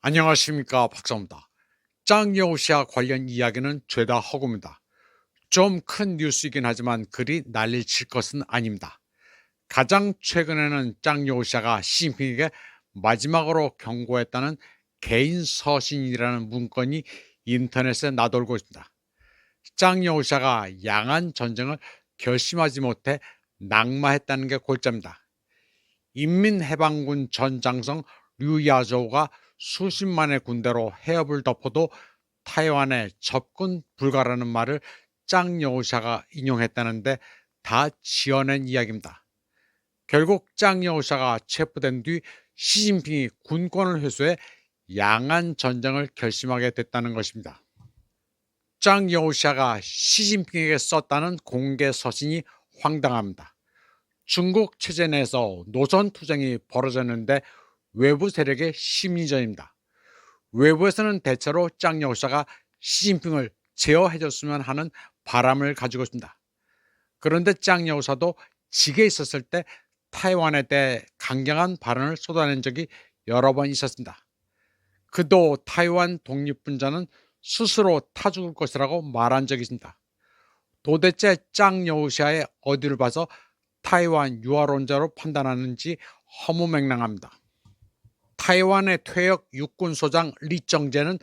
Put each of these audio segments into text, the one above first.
안녕하십니까, 박사입니다. 짱여우시아 관련 이야기는 죄다 허구입니다. 좀 큰 뉴스이긴 하지만 그리 난리를 칠 것은 아닙니다. 가장 최근에는 짱여우시아가 시진핑에게 마지막으로 경고했다는 개인 서신이라는 문건이 인터넷에 나돌고 있습니다. 짱여우시아가 양안 전쟁을 결심하지 못해 낙마했다는 게 골자입니다. 인민해방군 전 장성 류야저우가 수십만의 군대로 해협을 덮어도 타이완에 접근 불가라는 말을 짱여우샤가 인용했다는데 다 지어낸 이야기입니다. 결국 짱여우샤가 체포된 뒤 시진핑이 군권을 회수해 양안 전쟁을 결심하게 됐다는 것입니다. 짱여우샤가 시진핑에게 썼다는 공개 서신이 황당합니다. 중국 체제 내에서 노선 투쟁이 벌어졌는데 외부 세력의 심리전입니다. 외부에서는 대체로 짱여우샤가 시진핑을 제어해줬으면 하는 바람을 가지고 있습니다. 그런데 짱여우샤도 직에 있었을 때 타이완에 대해 강경한 발언을 쏟아낸 적이 여러 번 있었습니다. 그도 타이완 독립분자는 스스로 타 죽을 것이라고 말한 적이 있습니다. 도대체 짱여우샤의 어디를 봐서 타이완 유화론자로 판단하는지 허무맹랑합니다. 타이완의 퇴역 육군소장 리정재는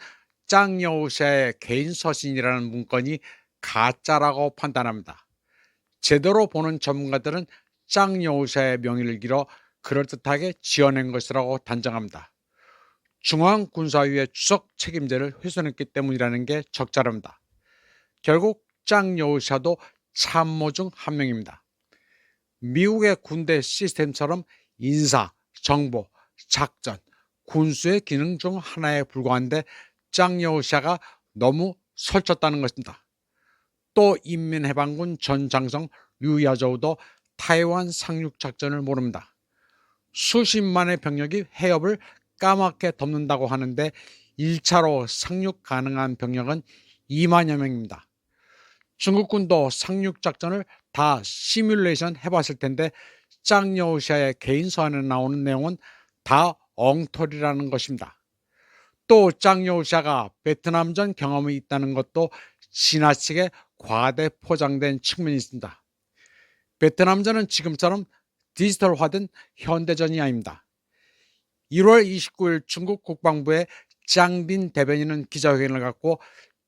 짱여우샤의 개인 서신이라는 문건이 가짜라고 판단합니다. 제대로 보는 전문가들은 짱여우샤의 명의를 길어 그럴듯하게 지어낸 것이라고 단정합니다. 중앙군사위의 주석 책임자를 훼손했기 때문이라는 게 적절합니다. 결국 짱여우샤도 참모 중 한 명입니다. 미국의 군대 시스템처럼 인사, 정보, 작전, 군수의 기능 중 하나에 불과한데 짱여우샤가 너무 설쳤다는 것입니다. 또 인민해방군 전 장성 류야저우도 타이완 상륙작전을 모릅니다. 수십만의 병력이 해협을 까맣게 덮는다고 하는데 1차로 상륙 가능한 병력은 2만여 명입니다. 중국군도 상륙작전을 다 시뮬레이션 해봤을 텐데 짱여우샤의 개인 서한에 나오는 내용은 다 엉터리라는 것입니다. 또 짱여우샤가 베트남전 경험이 있다는 것도 지나치게 과대 포장된 측면이 있습니다. 베트남전은 지금처럼 디지털화된 현대전이 아닙니다. 1월 29일 중국 국방부의 짱빈 대변인은 기자회견을 갖고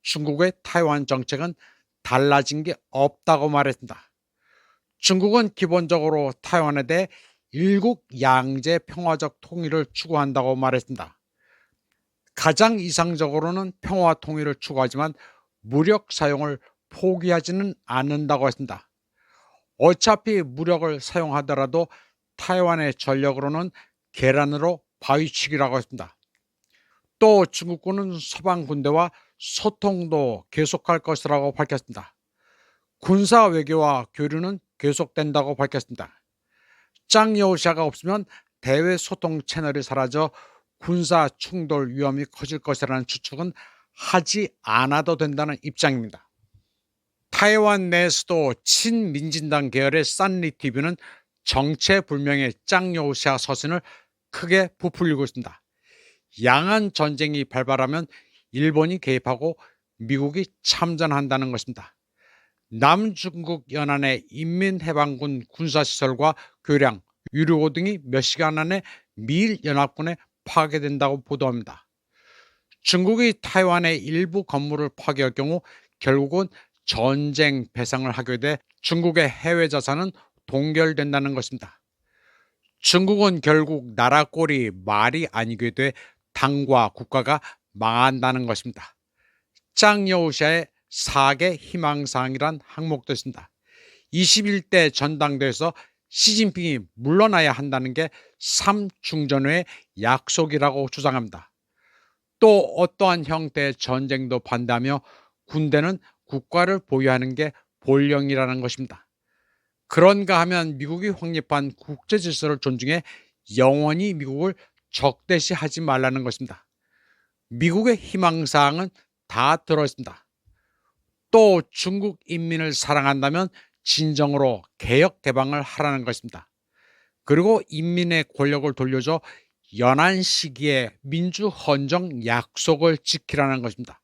중국의 타이완 정책은 달라진 게 없다고 말했습니다. 중국은 기본적으로 타이완에 대해 일국 양제 평화적 통일을 추구한다고 말했습니다. 가장 이상적으로는 평화 통일을 추구하지만 무력 사용을 포기하지는 않는다고 했습니다. 어차피 무력을 사용하더라도 타이완의 전력으로는 계란으로 바위치기라고 했습니다. 또 중국군은 서방 군대와 소통도 계속할 것이라고 밝혔습니다. 군사 외교와 교류는 계속된다고 밝혔습니다. 짱여우샤가 없으면 대외 소통 채널이 사라져 군사 충돌 위험이 커질 것이라는 추측은 하지 않아도 된다는 입장입니다. 타이완 내에서도 친민진당 계열의 싼리TV는 정체불명의 짱여우샤 서신을 크게 부풀리고 있습니다. 양안 전쟁이 발발하면 일본이 개입하고 미국이 참전한다는 것입니다. 남중국 연안의 인민해방군 군사시설과 교량, 유료고 등이 몇 시간 안에 미일 연합군에 파괴된다고 보도합니다. 중국이 타이완의 일부 건물을 파괴할 경우 결국은 전쟁 배상을 하게 돼 중국의 해외 자산은 동결된다는 것입니다. 중국은 결국 나라 꼴이 말이 아니게 돼 당과 국가가 망한다는 것입니다. 짱여우샤의 4개 희망사항이란 항목도 있습니다. 21대 전당대회에서 시진핑이 물러나야 한다는 게 3중전의 약속이라고 주장합니다. 또 어떠한 형태의 전쟁도 반대하며 군대는 국가를 보유하는 게 본령이라는 것입니다. 그런가 하면 미국이 확립한 국제 질서를 존중해 영원히 미국을 적대시하지 말라는 것입니다. 미국의 희망사항은 다 들어있습니다. 또 중국 인민을 사랑한다면 진정으로 개혁 개방을 하라는 것입니다. 그리고 인민의 권력을 돌려줘 연한 시기에 민주 헌정 약속을 지키라는 것입니다.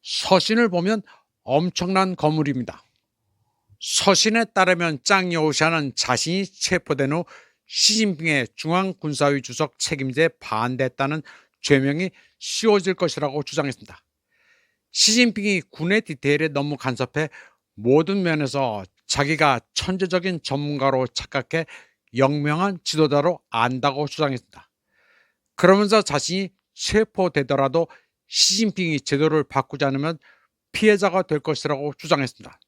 서신을 보면 엄청난 거물입니다. 서신에 따르면 짱 여우샤는 자신이 체포된 후 시진핑의 중앙군사위 주석 책임제에 반대했다는 죄명이 씌워질 것이라고 주장했습니다. 시진핑이 군의 디테일에 너무 간섭해 모든 면에서 자기가 천재적인 전문가로 착각해 영명한 지도자로 안다고 주장했습니다. 그러면서 자신이 체포되더라도 시진핑이 제도를 바꾸지 않으면 피해자가 될 것이라고 주장했습니다.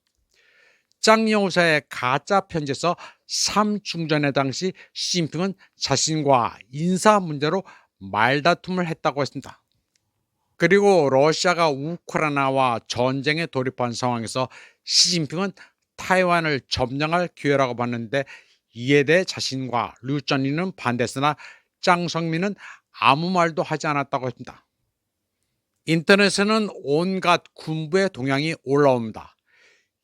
짱 여우사의 가짜 편지에서 삼중전의 당시 시진핑은 자신과 인사 문제로 말다툼을 했다고 했습니다. 그리고 러시아가 우크라이나와 전쟁에 돌입한 상황에서 시진핑은 타이완을 점령할 기회라고 봤는데 이에 대해 자신과 류전리는 반대했으나 짱성민은 아무 말도 하지 않았다고 했습니다. 인터넷에는 온갖 군부의 동향이 올라옵니다.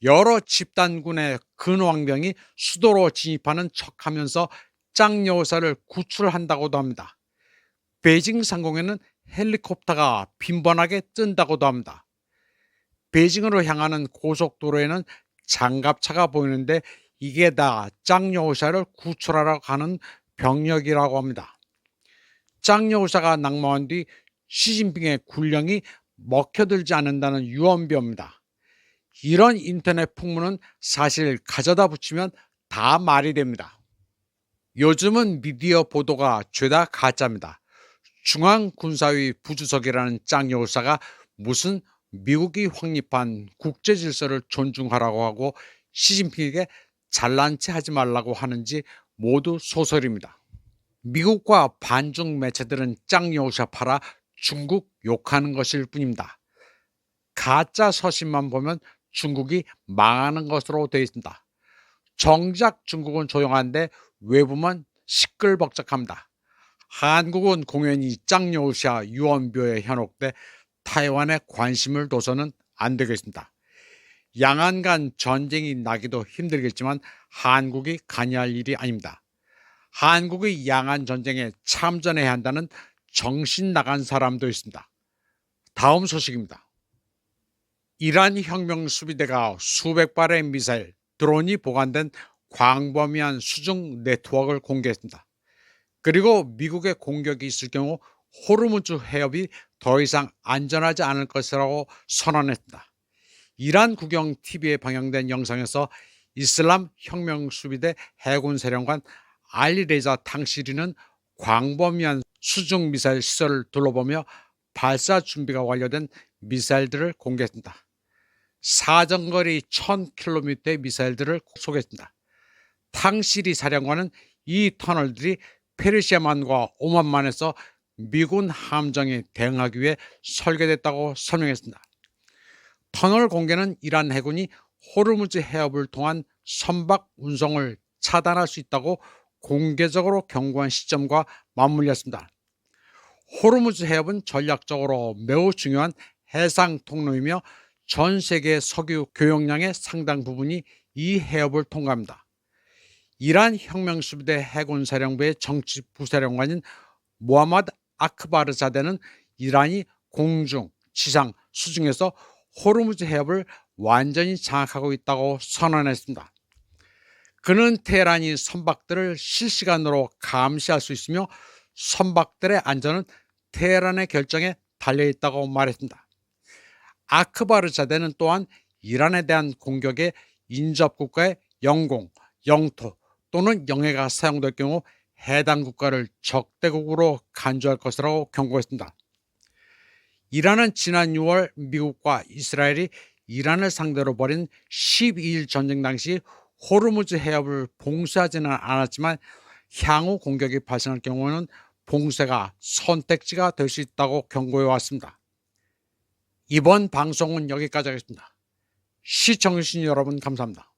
여러 집단군의 근왕병이 수도로 진입하는 척하면서 짱 여우사를 구출한다고도 합니다. 베이징 상공에는 헬리콥터가 빈번하게 뜬다고도 합니다. 베이징으로 향하는 고속도로에는 장갑차가 보이는데 이게 다 짱 여우샤를 구출하러 가는 병력이라고 합니다. 짱 여우샤가 낙마한 뒤 시진핑의 군령이 먹혀들지 않는다는 유언비어입니다. 이런 인터넷 풍문은 사실 가져다 붙이면 다 말이 됩니다. 요즘은 미디어 보도가 죄다 가짜입니다. 중앙군사위 부주석이라는 짱 여우사가 무슨 미국이 확립한 국제 질서를 존중하라고 하고 시진핑에게 잘난 체 하지 말라고 하는지 모두 소설입니다. 미국과 반중 매체들은 짱 여우사 팔아 중국 욕하는 것일 뿐입니다. 가짜 서신만 보면 중국이 망하는 것으로 되어 있습니다. 정작 중국은 조용한데 외부만 시끌벅적합니다. 한국은 공연히 짱 여우샤 유언비어에 현혹돼 타이완에 관심을 둬서는 안 되겠습니다. 양안 간 전쟁이 나기도 힘들겠지만 한국이 관여할 일이 아닙니다. 한국이 양안 전쟁에 참전해야 한다는 정신 나간 사람도 있습니다. 다음 소식입니다. 이란 혁명수비대가 수백 발의 미사일, 드론이 보관된 광범위한 수중 네트워크를 공개했습니다. 그리고 미국의 공격이 있을 경우 호르무즈 해협이 더 이상 안전하지 않을 것이라고 선언했습니다. 이란 국영 TV에 방영된 영상에서 이슬람 혁명수비대 해군사령관 알리레자 탕시리는 광범위한 수중 미사일 시설을 둘러보며 발사 준비가 완료된 미사일들을 공개했습니다. 사정거리 1000km의 미사일들을 소개했습니다. 탕시리 사령관은 이 터널들이 페르시아만과 오만만에서 미군 함정에 대응하기 위해 설계됐다고 설명했습니다. 터널 공개는 이란 해군이 호르무즈 해협을 통한 선박 운송을 차단할 수 있다고 공개적으로 경고한 시점과 맞물렸습니다. 호르무즈 해협은 전략적으로 매우 중요한 해상 통로이며 전 세계 석유 교역량의 상당 부분이 이 해협을 통과합니다. 이란 혁명수비대 해군사령부의 정치부사령관인 모하마드 아크바르자데는 이란이 공중, 지상, 수중에서 호르무즈 해협을 완전히 장악하고 있다고 선언했습니다. 그는 테헤란이 선박들을 실시간으로 감시할 수 있으며 선박들의 안전은 테헤란의 결정에 달려있다고 말했습니다. 아크바르자데는 또한 이란에 대한 공격에 인접국가의 영공, 영토 또는 영해가 사용될 경우 해당 국가를 적대국으로 간주할 것이라고 경고했습니다. 이란은 지난 6월 미국과 이스라엘이 이란을 상대로 벌인 12일 전쟁 당시 호르무즈 해협을 봉쇄하지는 않았지만 향후 공격이 발생할 경우에는 봉쇄가 선택지가 될 수 있다고 경고해 왔습니다. 이번 방송은 여기까지 하겠습니다. 시청해주신 여러분 감사합니다.